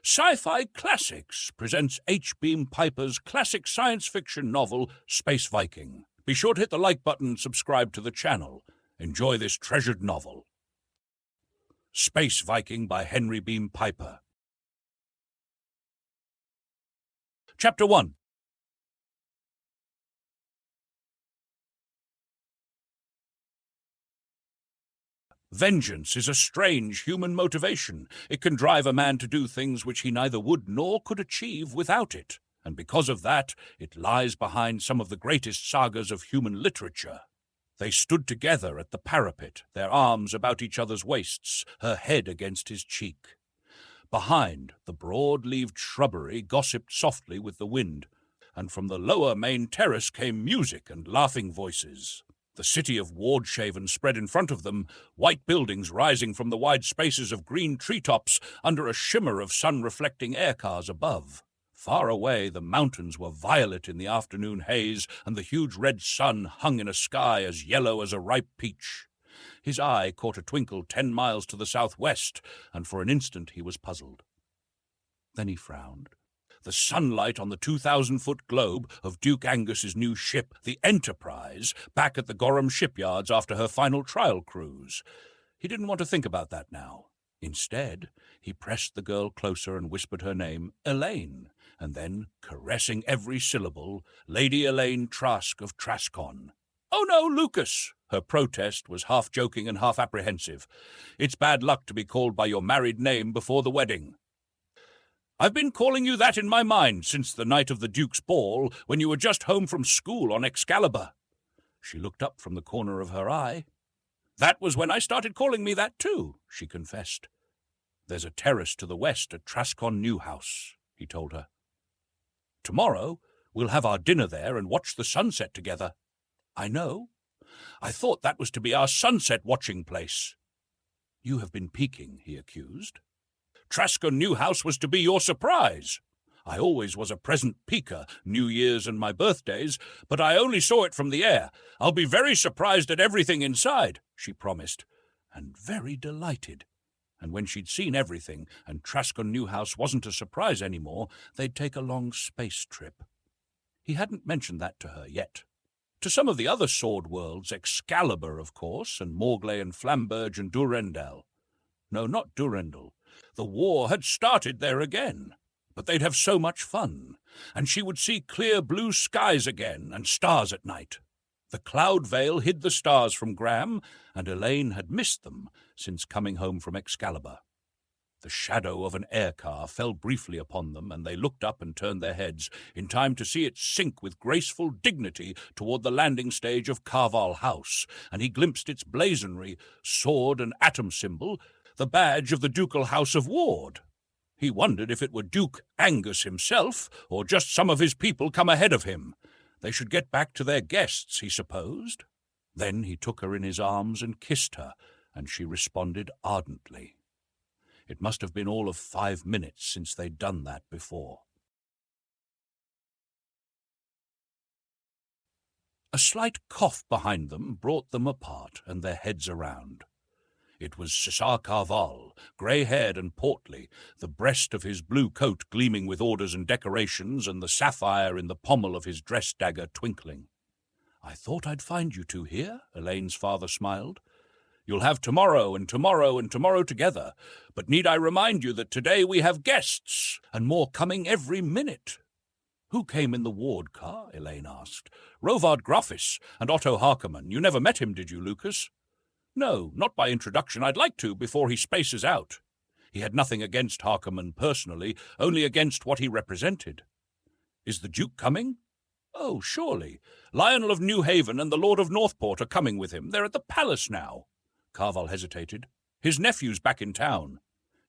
Sci-Fi Classics presents H. Beam Piper's classic science fiction novel, Space Viking. Be sure to hit the like button and subscribe to the channel. Enjoy this treasured novel. Space Viking by Henry Beam Piper. Chapter 1. Vengeance is a strange human motivation. It can drive a man to do things which he neither would nor could achieve without it, and because of that, it lies behind some of the greatest sagas of human literature. They stood together at the parapet, their arms about each other's waists, her head against his cheek. Behind, the broad-leaved shrubbery gossiped softly with the wind, and from the lower main terrace came music and laughing voices. The city of Wardshaven spread in front of them, white buildings rising from the wide spaces of green treetops under a shimmer of sun-reflecting aircars above. Far away, the mountains were violet in the afternoon haze, and the huge red sun hung in a sky as yellow as a ripe peach. His eye caught a twinkle 10 miles to the southwest, and for an instant he was puzzled. Then he frowned. The sunlight on the 2,000-foot globe of Duke Angus's new ship, the Enterprise, back at the Gorham shipyards after her final trial cruise. He didn't want to think about that now. Instead, he pressed the girl closer and whispered her name, Elaine, and then, caressing every syllable, Lady Elaine Trask of Traskon. "Oh no, Lucas!" Her protest was half joking and half apprehensive. "It's bad luck to be called by your married name before the wedding. I've been calling you that in my mind since the night of the Duke's ball, when you were just home from school on Excalibur." She looked up from the corner of her eye. "That was when I started calling me that too," she confessed. "There's a terrace to the west at Traskon New House," he told her. "Tomorrow we'll have our dinner there and watch the sunset together." "I know. I thought that was to be our sunset watching place." "You have been peeking," he accused. "Traskon New House was to be your surprise. I always was a present peeker, New Year's and my birthdays, but I only saw it from the air. I'll be very surprised at everything inside," she promised, and very delighted. And when she'd seen everything, and Traskon New House wasn't a surprise anymore, they'd take a long space trip. He hadn't mentioned that to her yet. To some of the other sword worlds, Excalibur, of course, and Morglay and Flamberge and Durendal. No, not Durendal. The war had started there again. But they'd have so much fun, and she would see clear blue skies again and stars at night. The cloud veil hid the stars from Graham, and Elaine had missed them since coming home from Excalibur. The shadow of an aircar fell briefly upon them, and they looked up and turned their heads, in time to see it sink with graceful dignity toward the landing stage of Carval House, and he glimpsed its blazonry, sword and atom symbol, the badge of the ducal house of Ward. He wondered if it were Duke Angus himself, or just some of his people come ahead of him. They should get back to their guests, he supposed. Then he took her in his arms and kissed her, and she responded ardently. It must have been all of 5 minutes since they'd done that before. A slight cough behind them brought them apart and their heads around. It was Cesar Carval, grey-haired and portly, the breast of his blue coat gleaming with orders and decorations, and the sapphire in the pommel of his dress dagger twinkling. "I thought I'd find you two here," Elaine's father smiled. "You'll have tomorrow and tomorrow and tomorrow together, but need I remind you that today we have guests, and more coming every minute." "Who came in the Ward car?" Elaine asked. "Rovard Gruffis and Otto Harkerman. You never met him, did you, Lucas?" "No, not by introduction. I'd like to, before he spaces out." He had nothing against Harkerman personally, only against what he represented. "Is the Duke coming?" "Oh, surely. Lionel of New Haven and the Lord of Northport are coming with him. They're at the palace now." Carval hesitated. "His nephew's back in town."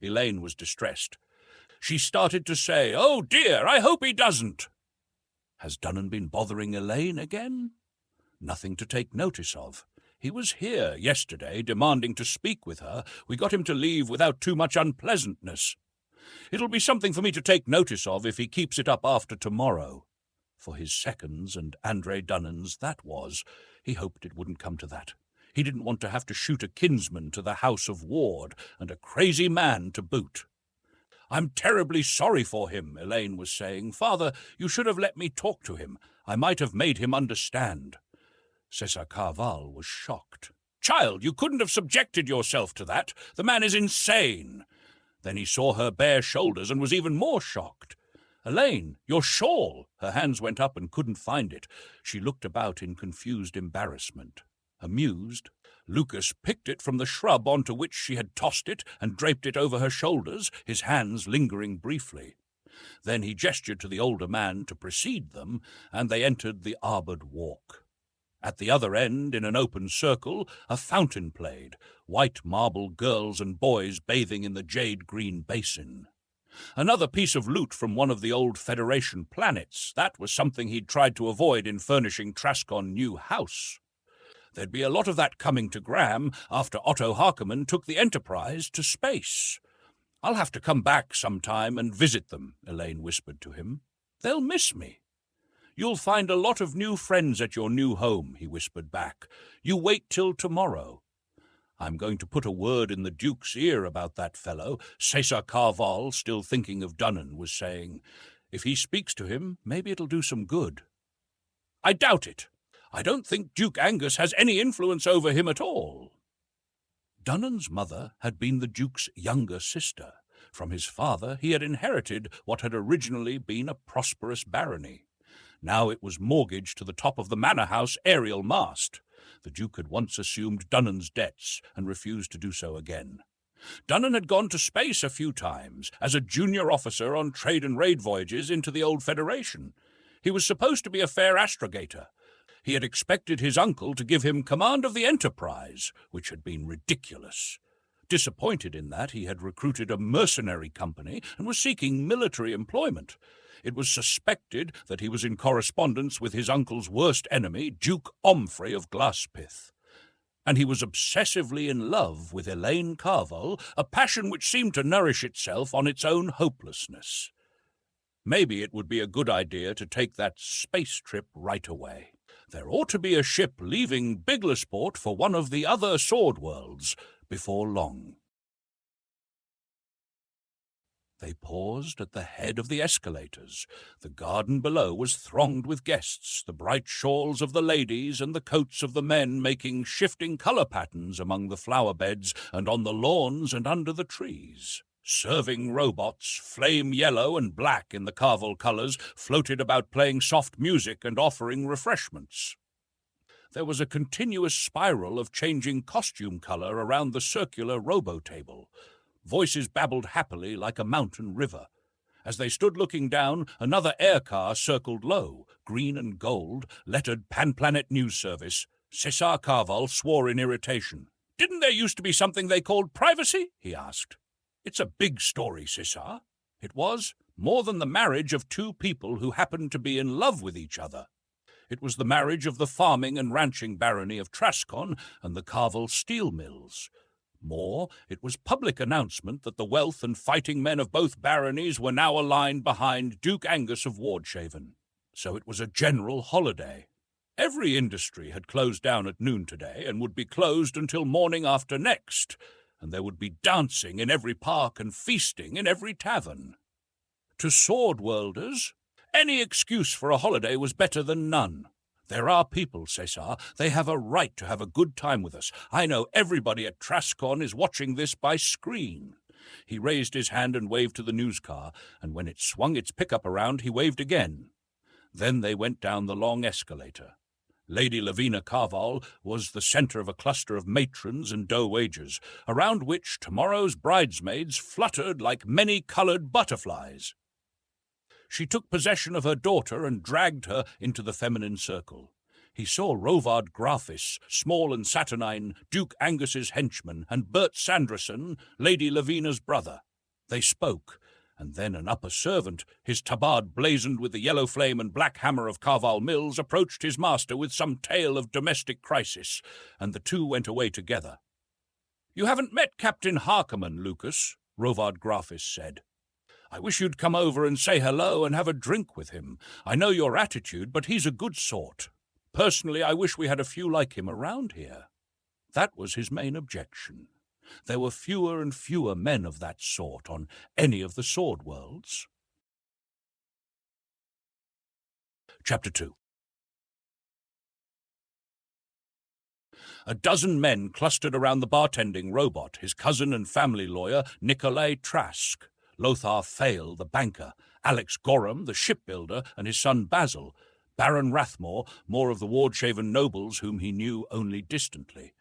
Elaine was distressed. She started to say, "Oh dear, I hope he doesn't." Has Dunnan been bothering Elaine again? Nothing to take notice of. He was here yesterday, demanding to speak with her. We got him to leave without too much unpleasantness. It'll be something for me to take notice of if he keeps it up after tomorrow. For his seconds and Andray Dunnan's, that was. He hoped it wouldn't come to that. He didn't want to have to shoot a kinsman to the House of Ward, and a crazy man to boot. "I'm terribly sorry for him," Elaine was saying. "Father, you should have let me talk to him. I might have made him understand." Cesar Carval was shocked. "Child, you couldn't have subjected yourself to that. The man is insane." Then he saw her bare shoulders and was even more shocked. "Elaine, your shawl!" Her hands went up and couldn't find it. She looked about in confused embarrassment. Amused, Lucas picked it from the shrub onto which she had tossed it and draped it over her shoulders, his hands lingering briefly. Then he gestured to the older man to precede them, and they entered the arboured walk. At the other end, in an open circle, a fountain played, white marble girls and boys bathing in the jade-green basin. Another piece of loot from one of the old Federation planets. That was something he'd tried to avoid in furnishing Traskon new house. There'd be a lot of that coming to Graham after Otto Harkonnen took the Enterprise to space. "I'll have to come back sometime and visit them," Elaine whispered to him. "They'll miss me." "You'll find a lot of new friends at your new home," he whispered back. "You wait till tomorrow." "I'm going to put a word in the Duke's ear about that fellow," Cesar Carval, still thinking of Dunnan, was saying. "If he speaks to him, maybe it'll do some good." "I doubt it. I don't think Duke Angus has any influence over him at all." Dunnan's mother had been the Duke's younger sister. From his father he had inherited what had originally been a prosperous barony. Now it was mortgaged to the top of the manor house aerial mast. The Duke had once assumed Dunnan's debts and refused to do so again. Dunnan had gone to space a few times, as a junior officer on trade and raid voyages into the old Federation. He was supposed to be a fair astrogator. He had expected his uncle to give him command of the Enterprise, which had been ridiculous. Disappointed in that, he had recruited a mercenary company and was seeking military employment. It was suspected that he was in correspondence with his uncle's worst enemy, Duke Omfrey of Glasspith. And he was obsessively in love with Elaine Carval, a passion which seemed to nourish itself on its own hopelessness. Maybe it would be a good idea to take that space trip right away. There ought to be a ship leaving Biglersport for one of the other sword worlds before long. They paused at the head of the escalators. The garden below was thronged with guests, the bright shawls of the ladies and the coats of the men making shifting colour patterns among the flower beds and on the lawns and under the trees. Serving robots, flame yellow and black in the Carval colours, floated about playing soft music and offering refreshments. There was a continuous spiral of changing costume colour around the circular robo-table. Voices babbled happily like a mountain river. As they stood looking down, another aircar circled low, green and gold, lettered Pan-Planet News Service. Cesar Carval swore in irritation. "Didn't there used to be something they called privacy?" he asked. "It's a big story, Cesar." It was more than the marriage of two people who happened to be in love with each other. It was the marriage of the farming and ranching barony of Traskon and the Carval steel mills. More, it was public announcement that the wealth and fighting men of both baronies were now aligned behind Duke Angus of Wardshaven. So it was a general holiday. Every industry had closed down at noon today and would be closed until morning after next, and there would be dancing in every park and feasting in every tavern. To sword-worlders, any excuse for a holiday was better than none. "There are people, Cesar. They have a right to have a good time with us. I know everybody at Traskon is watching this by screen." He raised his hand and waved to the news car, and when it swung its pickup around, he waved again. Then they went down the long escalator. Lady Lavina Carval was the centre of a cluster of matrons and dowages, around which tomorrow's bridesmaids fluttered like many-coloured butterflies. She took possession of her daughter and dragged her into the feminine circle. He saw Rovard Grafis, small and saturnine, Duke Angus's henchman, and Bert Sanderson, Lady Lavina's brother. They spoke, and then an upper servant, his tabard blazoned with the yellow flame and black hammer of Carval Mills, approached his master with some tale of domestic crisis, and the two went away together. "You haven't met Captain Harkonnen, Lucas," Rovard Grafis said. "I wish you'd come over and say hello and have a drink with him. I know your attitude, but he's a good sort. Personally, I wish we had a few like him around here." That was his main objection. There were fewer and fewer men of that sort on any of the sword worlds. Chapter 2. A dozen men clustered around the bartending robot, his cousin and family lawyer, Lucas Trask, Lothar Fail, the banker, Alex Gorham, the shipbuilder, and his son Basil, Baron Rathmore, more of the Wardshaven nobles whom he knew only distantly,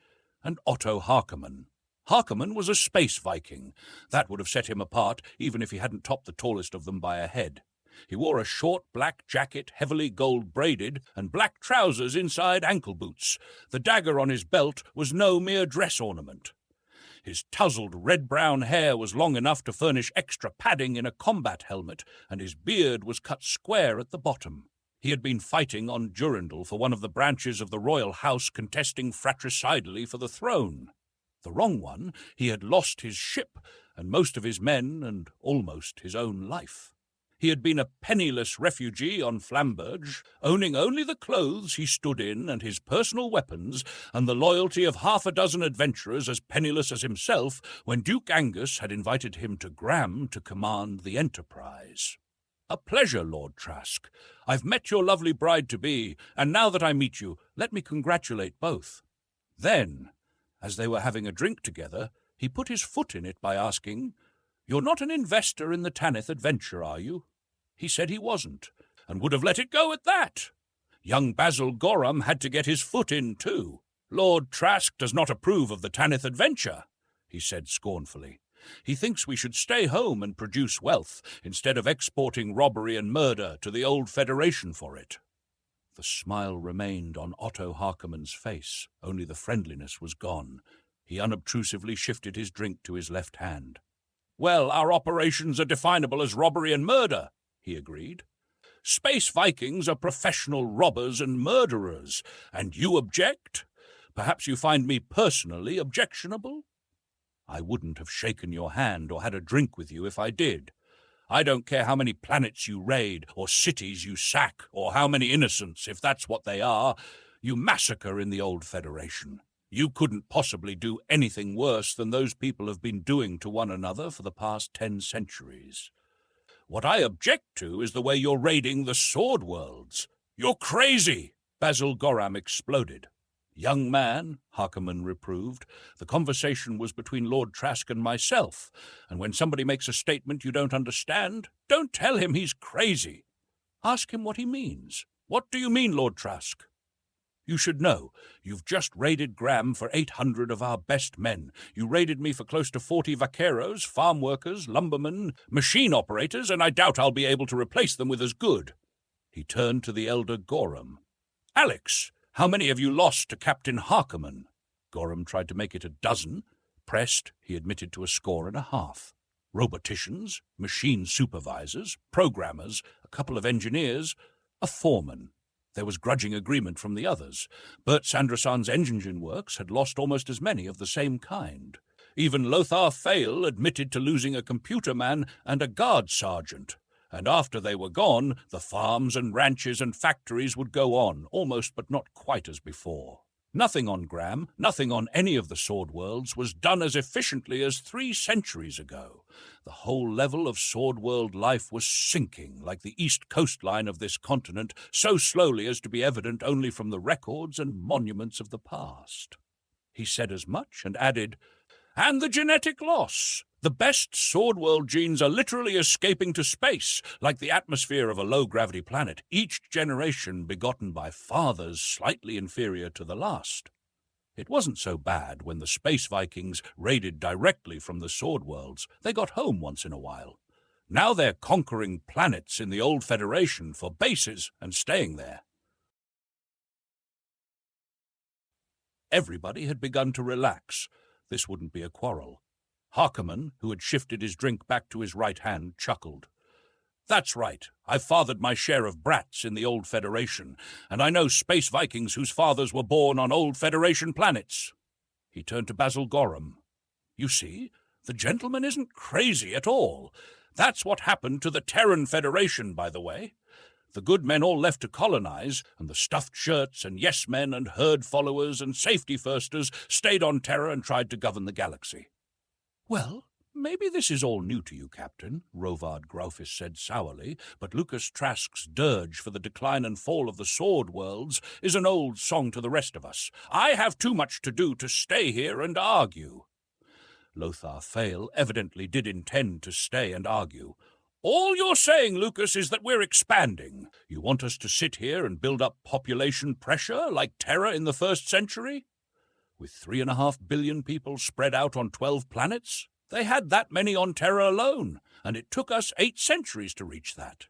and Otto Harkonnen. Harkonnen was a Space Viking. That would have set him apart, even if he hadn't topped the tallest of them by a head. He wore a short black jacket, heavily gold-braided, and black trousers inside ankle boots. The dagger on his belt was no mere dress ornament. His tousled red-brown hair was long enough to furnish extra padding in a combat helmet, and his beard was cut square at the bottom. He had been fighting on Durandal for one of the branches of the royal house contesting fratricidally for the throne. The wrong one, he had lost his ship and most of his men and almost his own life. He had been a penniless refugee on Flamberge, owning only the clothes he stood in and his personal weapons and the loyalty of half a dozen adventurers as penniless as himself when Duke Angus had invited him to Graham to command the Enterprise. "A pleasure, Lord Trask. I've met your lovely bride-to-be, and now that I meet you, let me congratulate both." Then, as they were having a drink together, he put his foot in it by asking, "You're not an investor in the Tanith adventure, are you?" He said he wasn't, and would have let it go at that. Young Basil Gorham had to get his foot in too. "Lord Trask does not approve of the Tanith adventure," he said scornfully. "He thinks we should stay home and produce wealth, instead of exporting robbery and murder to the old Federation for it." The smile remained on Otto Harkommen's face, only the friendliness was gone. He unobtrusively shifted his drink to his left hand. "Well, our operations are definable as robbery and murder," he agreed. "Space Vikings are professional robbers and murderers, and you object? Perhaps you find me personally objectionable?" "I wouldn't have shaken your hand or had a drink with you if I did. I don't care how many planets you raid, or cities you sack, or how many innocents, if that's what they are, you massacre in the old Federation. You couldn't possibly do anything worse than those people have been doing to one another for the past 10 centuries. What I object to is the way you're raiding the sword worlds. You're crazy!" Basil Gorham exploded. "Young man," Harkonnen reproved, "the conversation was between Lord Trask and myself, and when somebody makes a statement you don't understand, don't tell him he's crazy. Ask him what he means. What do you mean, Lord Trask? You should know. You've just raided Graham for 800 of our best men. You raided me for close to 40 vaqueros, farm workers, lumbermen, machine operators, and I doubt I'll be able to replace them with as good." He turned to the elder Gorham. "Alex, how many have you lost to Captain Harkonnen?" Gorham tried to make it a dozen. Pressed, he admitted to a score and a half. Roboticians, machine supervisors, programmers, a couple of engineers, a foreman. There was grudging agreement from the others. Bert Sanderson's engine works had lost almost as many of the same kind. Even Lothar Fail admitted to losing a computer man and a guard sergeant. And after they were gone, the farms and ranches and factories would go on, almost but not quite as before. Nothing on Graham, nothing on any of the sword worlds, was done as efficiently as 3 centuries ago. The whole level of sword world life was sinking like the east coastline of this continent, so slowly as to be evident only from the records and monuments of the past. He said as much and added, "And the genetic loss. The best sword world genes are literally escaping to space, like the atmosphere of a low-gravity planet, each generation begotten by fathers slightly inferior to the last. It wasn't so bad when the Space Vikings raided directly from the sword worlds. They got home once in a while. Now they're conquering planets in the old Federation for bases and staying there." Everybody had begun to relax. This wouldn't be a quarrel. Harkonnen, who had shifted his drink back to his right hand, chuckled. "That's right. I've fathered my share of brats in the old Federation, and I know Space Vikings whose fathers were born on old Federation planets." He turned to Basil Gorham. "You see, the gentleman isn't crazy at all. That's what happened to the Terran Federation, by the way. The good men all left to colonize, and the stuffed shirts and yes-men and herd followers and safety-firsters stayed on Terra and tried to govern the galaxy. Well, maybe this is all new to you, Captain, Rovard Graufis said sourly, but Lucas Trask's dirge for the decline and fall of the sword worlds is an old song to the rest of us. I have too much to do to stay here and argue. Lothar Fail evidently did intend to stay and argue. All you're saying, Lucas, is that we're expanding. You want us to sit here and build up population pressure like Terra in the 1st century? With 3.5 billion people spread out on 12 planets? They had that many on Terra alone, and it took us 8 centuries to reach that.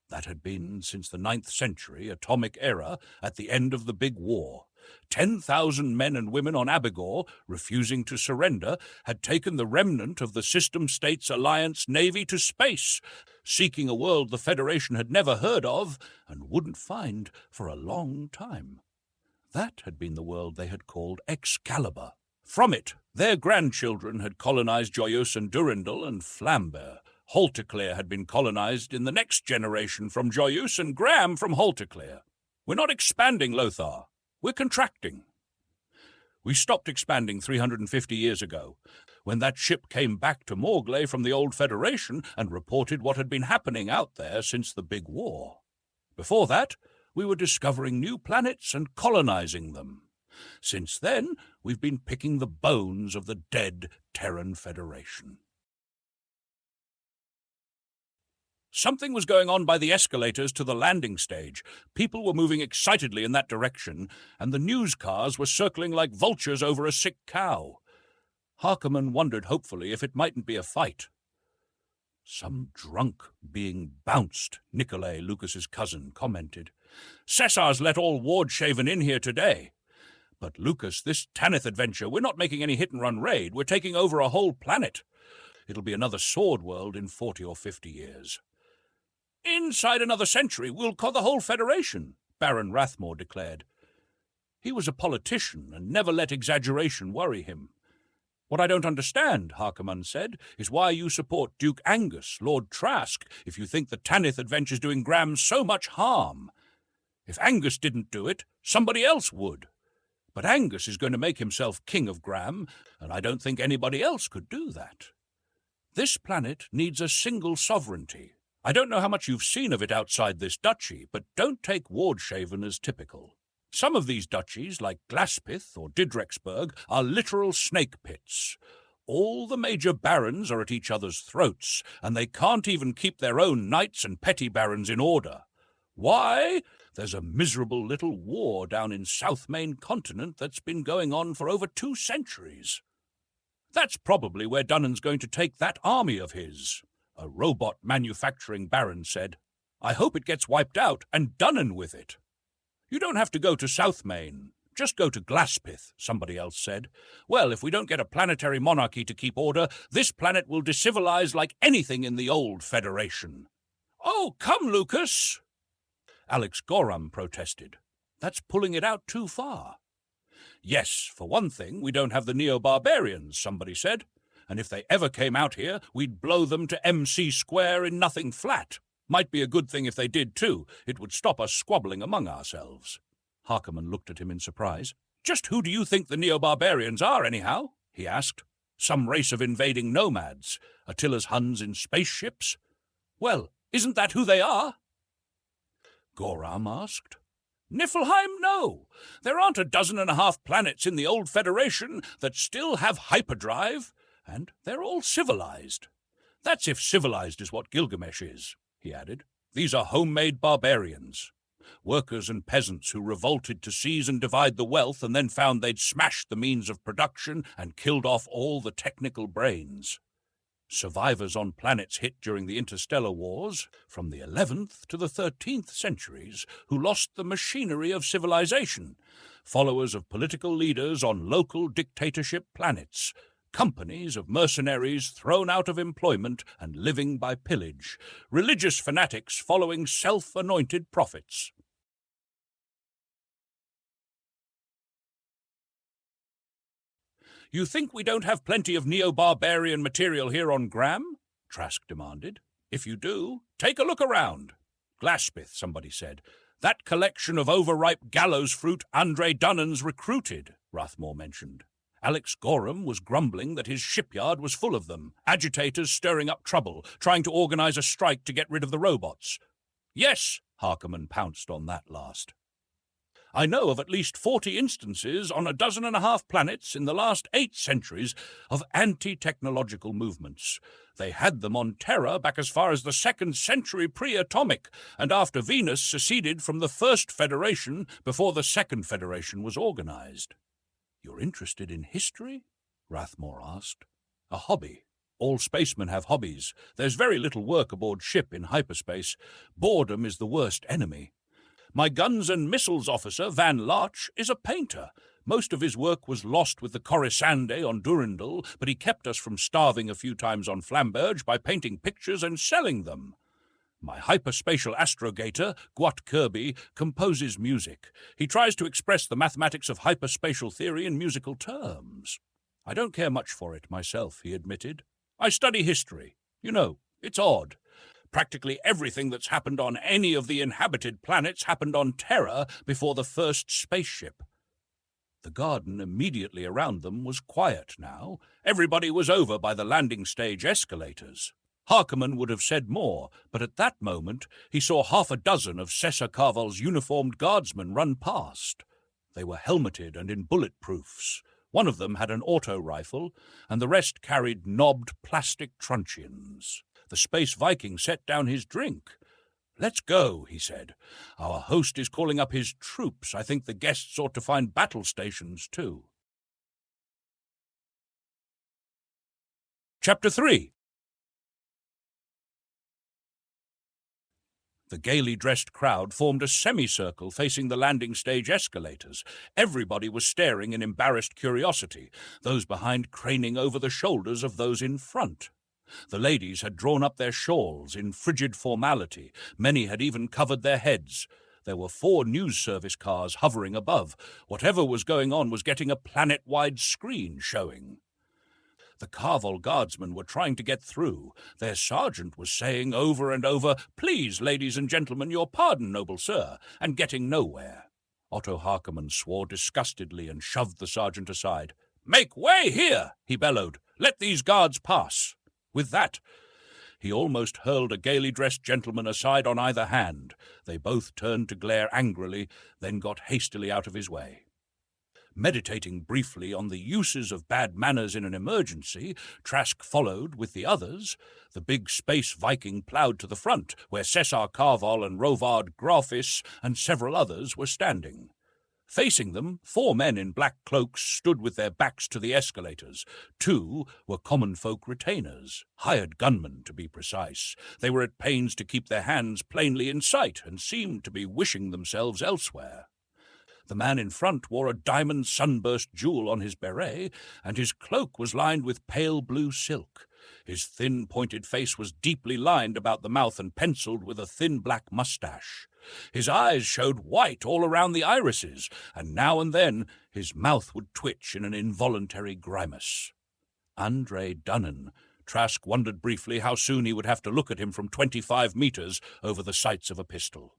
That had been since the 9th century atomic era at the end of the Big War. 10,000 men and women on Abigor, refusing to surrender, had taken the remnant of the System States Alliance Navy to space, seeking a world the Federation had never heard of and wouldn't find for a long time. That had been the world they had called Excalibur. From it, their grandchildren had colonized Joyeuse and Durandal and Flambert. Halteclere had been colonized in the next generation from Joyeuse and Graham from Halteclere. We're not expanding, Lothar. We're contracting. We stopped expanding 350 years ago, when that ship came back to Morglay from the old Federation and reported what had been happening out there since the Big War. Before that, we were discovering new planets and colonizing them. Since then, we've been picking the bones of the dead Terran Federation. Something was going on by the escalators to the landing stage. People were moving excitedly in that direction, and the news cars were circling like vultures over a sick cow. Harkerman wondered hopefully if it mightn't be a fight. Some drunk being bounced, Nikolay, Lucas's cousin, commented. Cesar's let all Wardshaven in here today. But Lucas, this Tanith adventure, we're not making any hit-and-run raid. We're taking over a whole planet. It'll be another sword world in 40 or 50 years. Inside another century, we'll call the whole Federation, Baron Rathmore declared. He was a politician and never let exaggeration worry him. What I don't understand, Harkerman said, is why you support Duke Angus, Lord Trask, if you think the Tanith adventure's doing Graham so much harm. If Angus didn't do it, somebody else would. But Angus is going to make himself king of Graham, and I don't think anybody else could do that. This planet needs a single sovereignty. I don't know how much you've seen of it outside this duchy, but don't take Wardshaven as typical. Some of these duchies, like Glaspith or Didrexburg, are literal snake pits. All the major barons are at each other's throats, and they can't even keep their own knights and petty barons in order. Why? There's a miserable little war down in South Main Continent that's been going on for over 2 centuries. That's probably where Dunnan's going to take that army of his, a robot manufacturing baron said. I hope it gets wiped out, and Dunnan with it. You don't have to go to South Main. Just go to Glaspith, somebody else said. Well, if we don't get a planetary monarchy to keep order, this planet will decivilize like anything in the old Federation. Oh, come, Lucas! Alex Gorham protested. That's pulling it out too far. Yes, for one thing, we don't have the Neo-Barbarians, somebody said. And if they ever came out here, we'd blow them to MC Square in nothing flat. Might be a good thing if they did, too. It would stop us squabbling among ourselves. Harkerman looked at him in surprise. Just who do you think the Neo-Barbarians are, anyhow? He asked. Some race of invading nomads, Attila's Huns in spaceships? Well, isn't that who they are? Gorham asked. Niflheim, no. There aren't 12.5 planets in the old Federation that still have hyperdrive, and they're all civilized. That's if civilized is what Gilgamesh is, he added. These are homemade barbarians. Workers and peasants who revolted to seize and divide the wealth and then found they'd smashed the means of production and killed off all the technical brains. Survivors on planets hit during the interstellar wars, from the 11th to the 13th centuries, who lost the machinery of civilization, followers of political leaders on local dictatorship planets, companies of mercenaries thrown out of employment and living by pillage, religious fanatics following self-anointed prophets. You think we don't have plenty of neo-barbarian material here on Graham? Trask demanded. If you do, take a look around. Glaspith, somebody said. That collection of overripe gallows fruit Andray Dunnan's recruited, Rathmore mentioned. Alex Gorham was grumbling that his shipyard was full of them, agitators stirring up trouble, trying to organize a strike to get rid of the robots. Yes, Harkerman pounced on that last. I know of at least 40 instances on 12.5 planets in the last 8 centuries of anti-technological movements. They had them on Terra back as far as the 2nd century pre-atomic, and after Venus seceded from the First Federation before the Second Federation was organized. You're interested in history? Rathmore asked. A hobby. All spacemen have hobbies. There's very little work aboard ship in hyperspace. Boredom is the worst enemy. My guns and missiles officer, Van Larch, is a painter. Most of his work was lost with the Coruscant on Durandal, but he kept us from starving a few times on Flamberge by painting pictures and selling them. My hyperspatial astrogator, Gwat Kirby, composes music. He tries to express the mathematics of hyperspatial theory in musical terms. I don't care much for it myself, he admitted. I study history. You know, it's odd. Practically everything that's happened on any of the inhabited planets happened on Terra before the first spaceship. The garden immediately around them was quiet now. Everybody was over by the landing stage escalators. Harkerman would have said more, but at that moment he saw 6 of Cesar Carval's uniformed guardsmen run past. They were helmeted and in bulletproofs. One of them had an auto rifle, and the rest carried knobbed plastic truncheons. The Space Viking set down his drink. "Let's go," he said. "Our host is calling up his troops. I think the guests ought to find battle stations, too." Chapter 3. The gaily dressed crowd formed a semicircle facing the landing stage escalators. Everybody was staring in embarrassed curiosity, those behind craning over the shoulders of those in front. The ladies had drawn up their shawls in frigid formality. Many had even covered their heads. There were 4 news service cars hovering above. Whatever was going on was getting a planet-wide screen showing. The Carval guardsmen were trying to get through. Their sergeant was saying over and over, "Please, ladies and gentlemen, your pardon, noble sir," and getting nowhere. Otto Harkerman swore disgustedly and shoved the sergeant aside. "Make way here," he bellowed. "Let these guards pass." With that, he almost hurled a gaily dressed gentleman aside on either hand. They both turned to glare angrily, then got hastily out of his way. Meditating briefly on the uses of bad manners in an emergency, Trask followed with the others. The big Space Viking ploughed to the front, where Cesar Carval and Rovard Grafis and several others were standing. Facing them, 4 men in black cloaks stood with their backs to the escalators. 2 were common folk retainers, hired gunmen to be precise. They were at pains to keep their hands plainly in sight and seemed to be wishing themselves elsewhere. The man in front wore a diamond sunburst jewel on his beret, and his cloak was lined with pale blue silk. His thin, pointed face was deeply lined about the mouth and penciled with a thin black mustache. His eyes showed white all around the irises, and now and then his mouth would twitch in an involuntary grimace. Andray Dunnan. Trask wondered briefly how soon he would have to look at him from 25 meters over the sights of a pistol.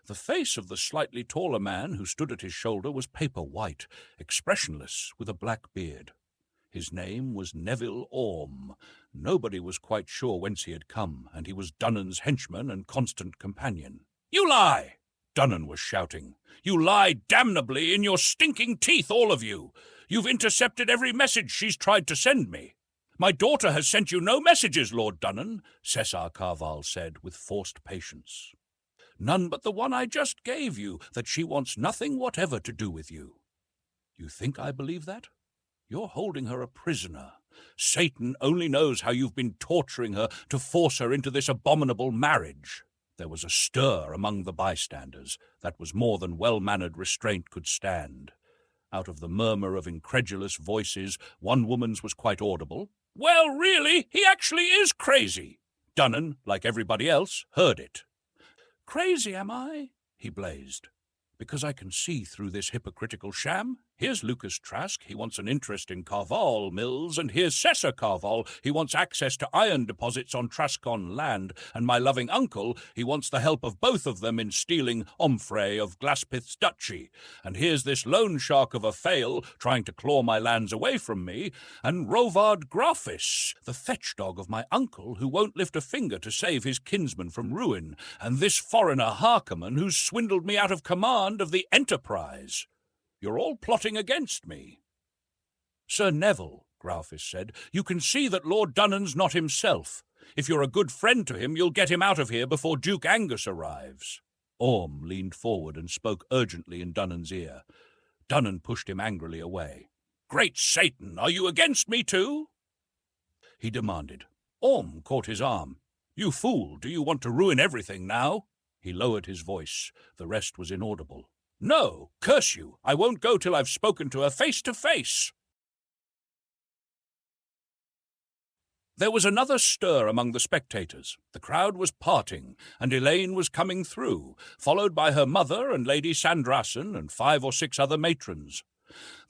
The face of the slightly taller man who stood at his shoulder was paper white, expressionless, with a black beard. His name was Neville Orme. Nobody was quite sure whence he had come, and he was Dunnan's henchman and constant companion. "You lie!" Dunnan was shouting. "You lie damnably in your stinking teeth, all of you! You've intercepted every message she's tried to send me." "My daughter has sent you no messages, Lord Dunnan," Cesar Carval said with forced patience. "None but the one I just gave you, that she wants nothing whatever to do with you." "You think I believe that? You're holding her a prisoner. Satan only knows how you've been torturing her to force her into this abominable marriage." There was a stir among the bystanders that was more than well-mannered restraint could stand. Out of the murmur of incredulous voices, one woman's was quite audible. "Well, really, he actually is crazy." Dunnan, like everybody else, heard it. "Crazy, am I?" he blazed. "Because I can see through this hypocritical sham? Here's Lucas Trask, he wants an interest in Carval Mills, and here's Cesar Carval, he wants access to iron deposits on Trascon land, and my loving uncle, he wants the help of both of them in stealing Omfrey of Glaspith's duchy, and here's this loan shark of a Fail trying to claw my lands away from me, and Rovard Grafis, the fetch-dog of my uncle, who won't lift a finger to save his kinsman from ruin, and this foreigner Harkerman, who's swindled me out of command of the Enterprise. You're all plotting against me. Sir Neville, Grafis said, you can see that Lord Dunnan's not himself. If you're a good friend to him, you'll get him out of here before Duke Angus arrives. Orm leaned forward and spoke urgently in Dunnan's ear. Dunnan pushed him angrily away. Great Satan, are you against me too? He demanded. Orm caught his arm. You fool, do you want to ruin everything now? He lowered his voice. The rest was inaudible. No, curse you, I won't go till I've spoken to her face to face. There was another stir among the spectators. The crowd was parting, and Elaine was coming through, followed by her mother and Lady Sandrassen and 5 or 6 other matrons.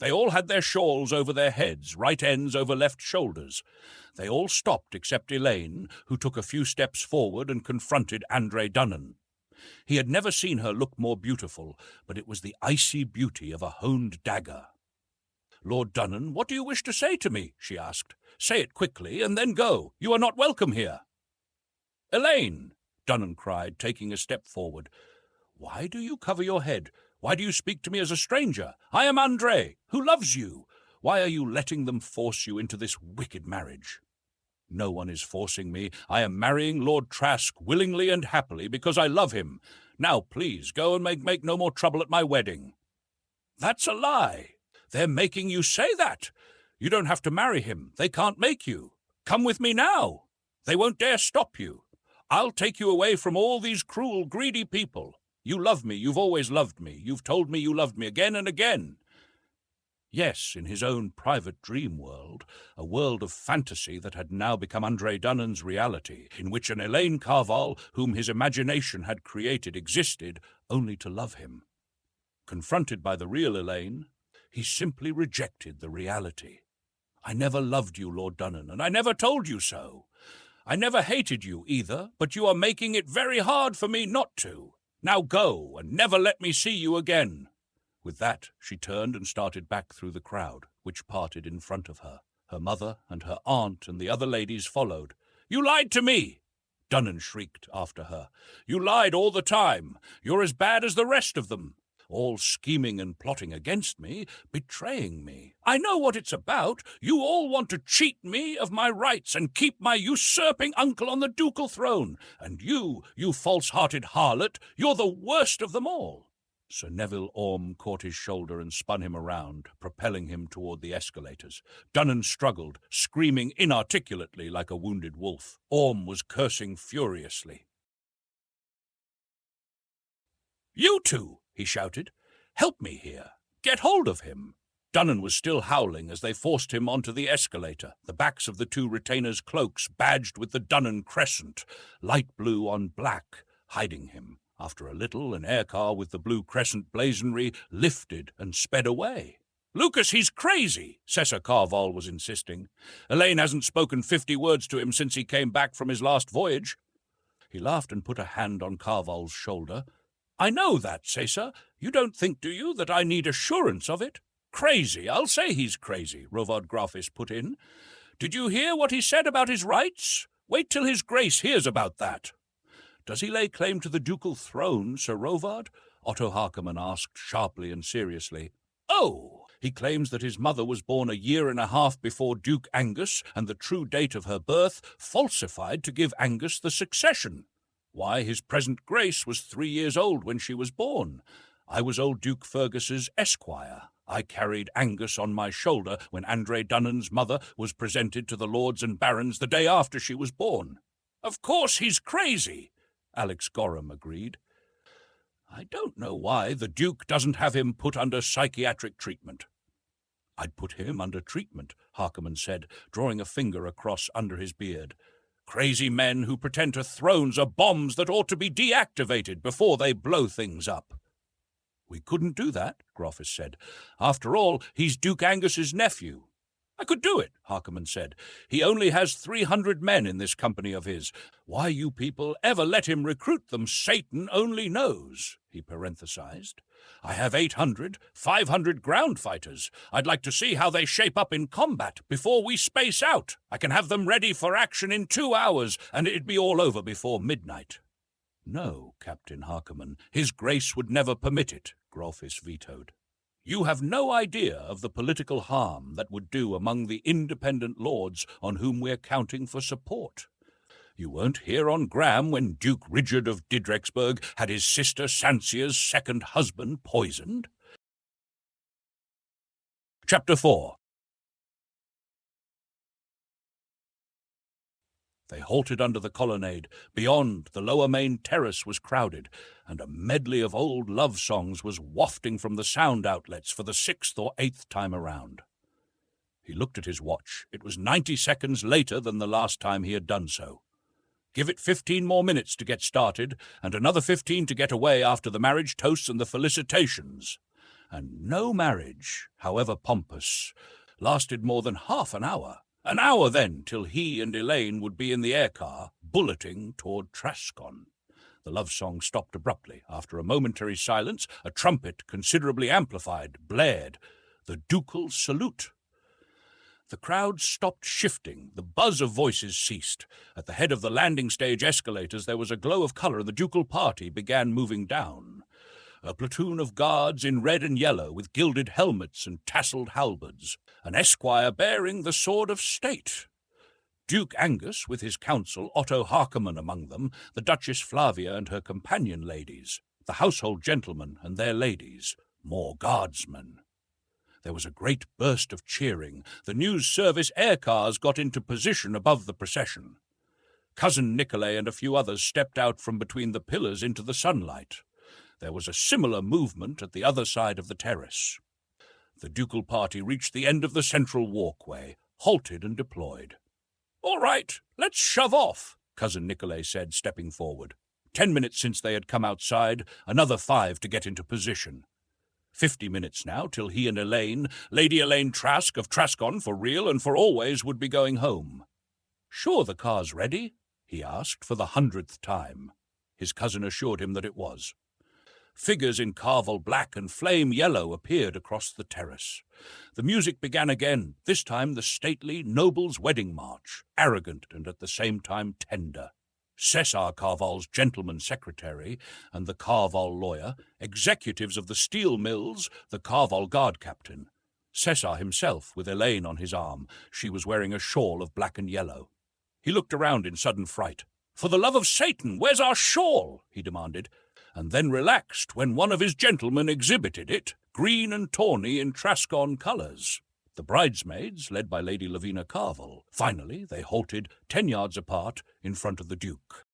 They all had their shawls over their heads, right ends over left shoulders. They all stopped except Elaine, who took a few steps forward and confronted Andray Dunnan. He had never seen her look more beautiful, but it was the icy beauty of a honed dagger. Lord Dunnan, what do you wish to say to me? She asked. Say it quickly, and then go. You are not welcome here. Elaine, Dunnan cried, taking a step forward. Why do you cover your head? Why do you speak to me as a stranger? I am Andray, who loves you. Why are you letting them force you into this wicked marriage? No one is forcing me. I am marrying Lord Trask willingly and happily because I love him. Now, please, go and make no more trouble at my wedding. That's a lie. They're making you say that. You don't have to marry him. They can't make you. Come with me now. They won't dare stop you. I'll take you away from all these cruel, greedy people. You love me. You've always loved me. You've told me you loved me again and again. Yes, in his own private dream world, a world of fantasy that had now become Andray Dunnan's reality, in which an Elaine Carval, whom his imagination had created, existed only to love him. Confronted by the real Elaine, he simply rejected the reality. I never loved you, Lord Dunnan, and I never told you so. I never hated you either, but you are making it very hard for me not to. Now go, and never let me see you again. With that, she turned and started back through the crowd, which parted in front of her. Her mother and her aunt and the other ladies followed. You lied to me! Dunnan shrieked after her. You lied all the time. You're as bad as the rest of them. All scheming and plotting against me, betraying me. I know what it's about. You all want to cheat me of my rights and keep my usurping uncle on the ducal throne. And you false-hearted harlot, you're the worst of them all. Sir Neville Orme caught his shoulder and spun him around, propelling him toward the escalators. Dunnan struggled, screaming inarticulately like a wounded wolf. Orme was cursing furiously. You two, he shouted. Help me here. Get hold of him. Dunnan was still howling as they forced him onto the escalator, the backs of the 2 retainers' cloaks badged with the Dunnan crescent, light blue on black, hiding him. After a little, an aircar with the blue crescent blazonry lifted and sped away. Lucas, he's crazy, Cesar Carval was insisting. Elaine hasn't spoken 50 words to him since he came back from his last voyage. He laughed and put a hand on Carval's shoulder. I know that, Cesar. You don't think, do you, that I need assurance of it? Crazy, I'll say he's crazy, Rovard Grafis put in. Did you hear what he said about his rights? Wait till his grace hears about that. Does he lay claim to the ducal throne, Sir Rovard? Otto Harkerman asked sharply and seriously. Oh, he claims that his mother was born a year and a half before Duke Angus, and the true date of her birth falsified to give Angus the succession. Why, his present grace was 3 years old when she was born. I was old Duke Fergus's esquire. I carried Angus on my shoulder when Andray Dunnan's mother was presented to the lords and barons the day after she was born. Of course he's crazy, Alex Gorham agreed. I don't know why the Duke doesn't have him put under psychiatric treatment. I'd put him under treatment, Harkerman said, drawing a finger across under his beard. Crazy men who pretend to thrones are bombs that ought to be deactivated before they blow things up. We couldn't do that, Groffus said. After all, he's Duke Angus's nephew. I could do it, Harkonnen said. He only has 300 men in this company of his. Why you people ever let him recruit them, Satan only knows, he parenthesized. I have 800, 500 ground fighters. I'd like to see how they shape up in combat before we space out. I can have them ready for action in 2 hours, and it'd be all over before midnight. No, Captain Harkonnen, his grace would never permit it, Groffus vetoed. You have no idea of the political harm that would do among the independent lords on whom we're counting for support. You weren't here on Graham when Duke Richard of Didrexburg had his sister Sansia's second husband poisoned. Chapter 4. They halted under the colonnade. Beyond, the lower main terrace was crowded, and a medley of old love songs was wafting from the sound outlets for the 6th or 8th time around. He looked at his watch. It was 90 seconds later than the last time he had done so. Give it 15 more minutes to get started, and another 15 to get away after the marriage toasts and the felicitations. And no marriage, however pompous, lasted more than half an hour. An hour, then, till he and Elaine would be in the aircar, bulleting toward Traskon. The love song stopped abruptly. After a momentary silence, a trumpet, considerably amplified, blared, the ducal salute. The crowd stopped shifting. The buzz of voices ceased. At the head of the landing stage escalators there was a glow of colour, and the ducal party began moving down. A platoon of guards in red and yellow, with gilded helmets and tasselled halberds. An esquire bearing the sword of state. Duke Angus, with his council, Otto Harkonnen among them, the Duchess Flavia and her companion ladies, the household gentlemen and their ladies, more guardsmen. There was a great burst of cheering. The news service air cars got into position above the procession. Cousin Nicolay and a few others stepped out from between the pillars into the sunlight. There was a similar movement at the other side of the terrace. The ducal party reached the end of the central walkway, halted and deployed. "All right, let's shove off," Cousin Nicolay said, stepping forward. 10 minutes since they had come outside, another 5 to get into position. 50 minutes now till he and Elaine, Lady Elaine Trask of Traskon for real and for always, would be going home. "Sure the car's ready?" he asked for the 100th time. His cousin assured him that it was. Figures in carvel black and flame yellow appeared across the terrace. The music began again, this time the stately noble's wedding march, arrogant and at the same time tender. Cesar Carval's gentleman secretary and the Carval lawyer, executives of the steel mills, the Carval guard captain. Cesar himself, with Elaine on his arm. She was wearing a shawl of black and yellow. He looked around in sudden fright. "For the love of Satan, where's our shawl?" he demanded, and then relaxed when one of his gentlemen exhibited it, green and tawny in Traskon colours. The bridesmaids, led by Lady Lavina Carval. Finally, they halted 10 yards apart in front of the Duke.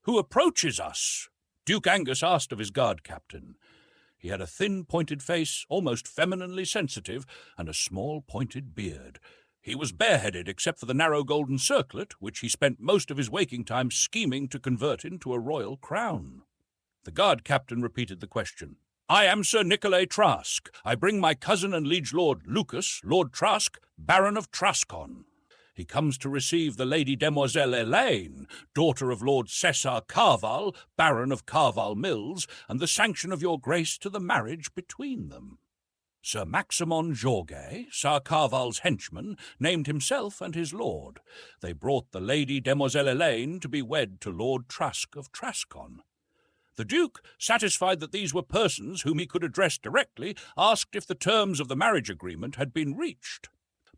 "Who approaches us?" Duke Angus asked of his guard captain. He had a thin, pointed face, almost femininely sensitive, and a small, pointed beard. He was bareheaded except for the narrow golden circlet, which he spent most of his waking time scheming to convert into a royal crown. The guard captain repeated the question. "I am Sir Nicolay Trask. I bring my cousin and liege lord Lucas, Lord Trask, Baron of Traskon. He comes to receive the Lady Demoiselle Elaine, daughter of Lord Cesar Carval, Baron of Carval Mills, and the sanction of your grace to the marriage between them." Sir Maximon Jorge, Sir Carval's henchman, named himself and his lord. They brought the Lady Demoiselle Elaine to be wed to Lord Trask of Traskon. The Duke, satisfied that these were persons whom he could address directly, asked if the terms of the marriage agreement had been reached.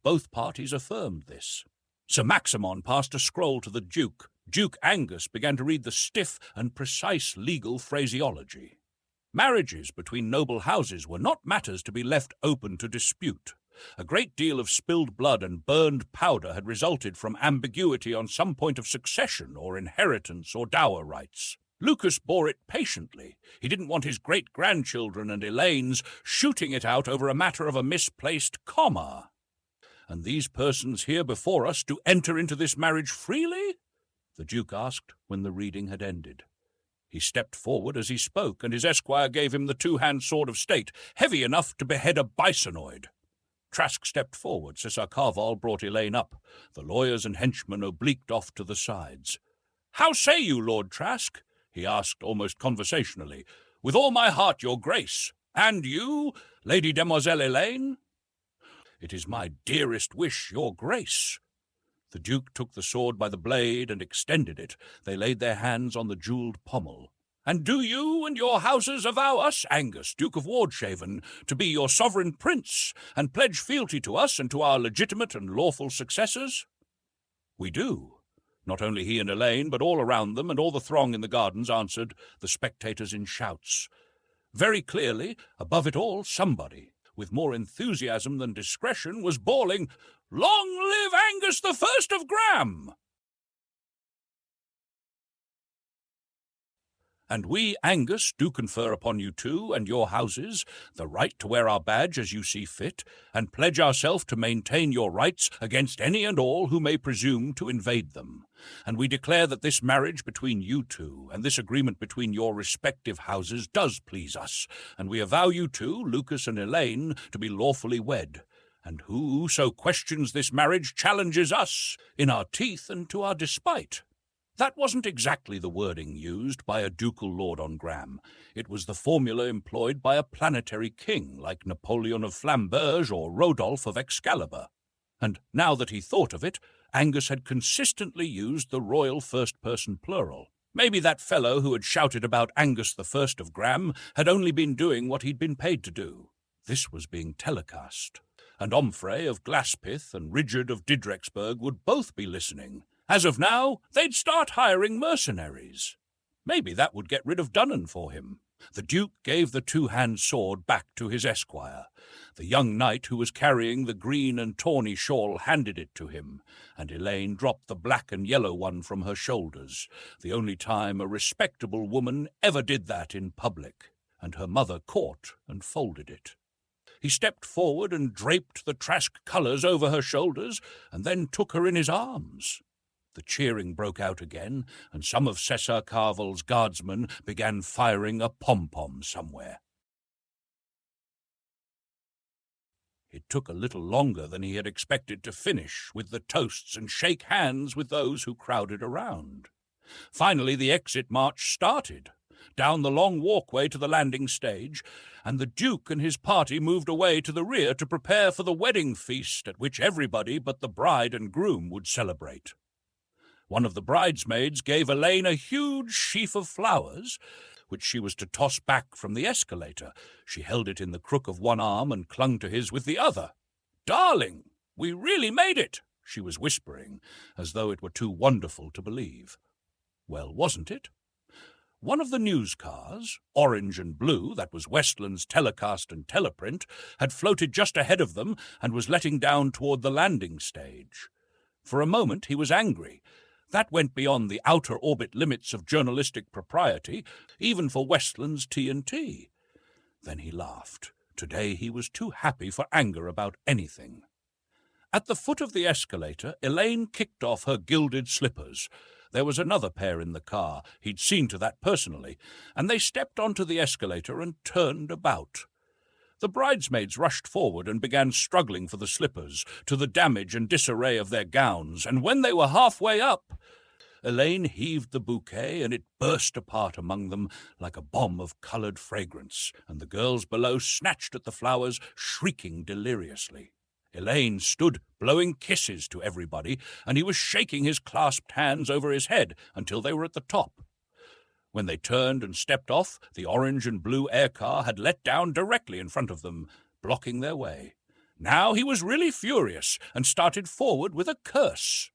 Both parties affirmed this. Sir Maximon passed a scroll to the Duke. Duke Angus began to read the stiff and precise legal phraseology. Marriages between noble houses were not matters to be left open to dispute. A great deal of spilled blood and burned powder had resulted from ambiguity on some point of succession or inheritance or dower rights. Lucas bore it patiently. He didn't want his great-grandchildren and Elaine's shooting it out over a matter of a misplaced comma. "And these persons here before us do enter into this marriage freely?" the Duke asked when the reading had ended. He stepped forward as he spoke, and his esquire gave him the two-hand sword of state, heavy enough to behead a bisonoid. Trask stepped forward. Cesar Carval brought Elaine up. The lawyers and henchmen obliqued off to the sides. "How say you, Lord Trask?" he asked almost conversationally. "With all my heart, your grace. And you, Lady Demoiselle Elaine?" "It is my dearest wish, your grace." The Duke took the sword by the blade and extended it. They laid their hands on the jewelled pommel. "And do you and your houses avow us, Angus, Duke of Wardshaven, to be your sovereign prince, and pledge fealty to us and to our legitimate and lawful successors?" "We do." Not only he and Elaine, but all around them and all the throng in the gardens answered, the spectators in shouts. Very clearly, above it all, somebody, with more enthusiasm than discretion, was bawling, "Long live Angus the First of Graham!" "And we, Angus, do confer upon you two and your houses the right to wear our badge as you see fit, and pledge ourselves to maintain your rights against any and all who may presume to invade them. And we declare that this marriage between you two and this agreement between your respective houses does please us, and we avow you two, Lucas and Elaine, to be lawfully wed. And whoso questions this marriage challenges us, in our teeth and to our despite." That wasn't exactly the wording used by a ducal lord on Graham. It was the formula employed by a planetary king like Napoleon of Flamberge or Rodolphe of Excalibur. And now that he thought of it, Angus had consistently used the royal first-person plural. Maybe that fellow who had shouted about Angus the First of Graham had only been doing what he'd been paid to do. This was being telecast. And Omfrey of Glaspith and Rigid of Didrexburg would both be listening. As of now, they'd start hiring mercenaries. Maybe that would get rid of Dunnan for him. The Duke gave the two-hand sword back to his esquire. The young knight who was carrying the green and tawny shawl handed it to him, and Elaine dropped the black and yellow one from her shoulders, the only time a respectable woman ever did that in public, and her mother caught and folded it. He stepped forward and draped the Trask colours over her shoulders, and then took her in his arms. The cheering broke out again, and some of Cesar Carval's guardsmen began firing a pom-pom somewhere. It took a little longer than he had expected to finish with the toasts and shake hands with those who crowded around. Finally, the exit march started, down the long walkway to the landing stage, and the Duke and his party moved away to the rear to prepare for the wedding feast at which everybody but the bride and groom would celebrate. One of the bridesmaids gave Elaine a huge sheaf of flowers, which she was to toss back from the escalator. She held it in the crook of one arm and clung to his with the other. "Darling, we really made it," she was whispering, as though it were too wonderful to believe. Well, wasn't it? One of the news cars, orange and blue, that was Westland's telecast and teleprint, had floated just ahead of them and was letting down toward the landing stage. For a moment he was angry. That went beyond the outer orbit limits of journalistic propriety, even for Westland's TNT. Then he laughed. Today he was too happy for anger about anything. At the foot of the escalator, Elaine kicked off her gilded slippers. There was another pair in the car. He'd seen to that personally, and they stepped onto the escalator and turned about. The bridesmaids rushed forward and began struggling for the slippers, to the damage and disarray of their gowns, and when they were halfway up, Elaine heaved the bouquet, and it burst apart among them like a bomb of coloured fragrance, and the girls below snatched at the flowers, shrieking deliriously. Elaine stood blowing kisses to everybody, and he was shaking his clasped hands over his head until they were at the top. When they turned and stepped off, the orange and blue aircar had let down directly in front of them, blocking their way. Now he was really furious and started forward with a curse.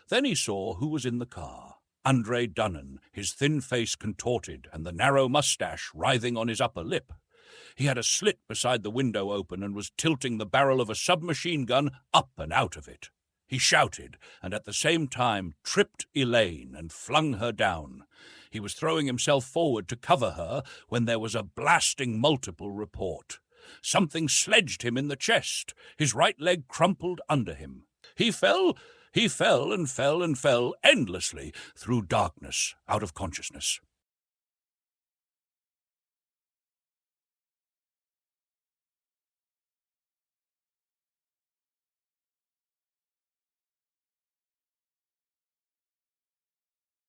Then he saw who was in the car. Andray Dunnan, his thin face contorted and the narrow moustache writhing on his upper lip. He had a slit beside the window open and was tilting the barrel of a submachine gun up and out of it. He shouted, and at the same time tripped Elaine and flung her down. He was throwing himself forward to cover her when there was a blasting multiple report. Something sledged him in the chest. His right leg crumpled under him. He fell and fell and fell endlessly through darkness, out of consciousness.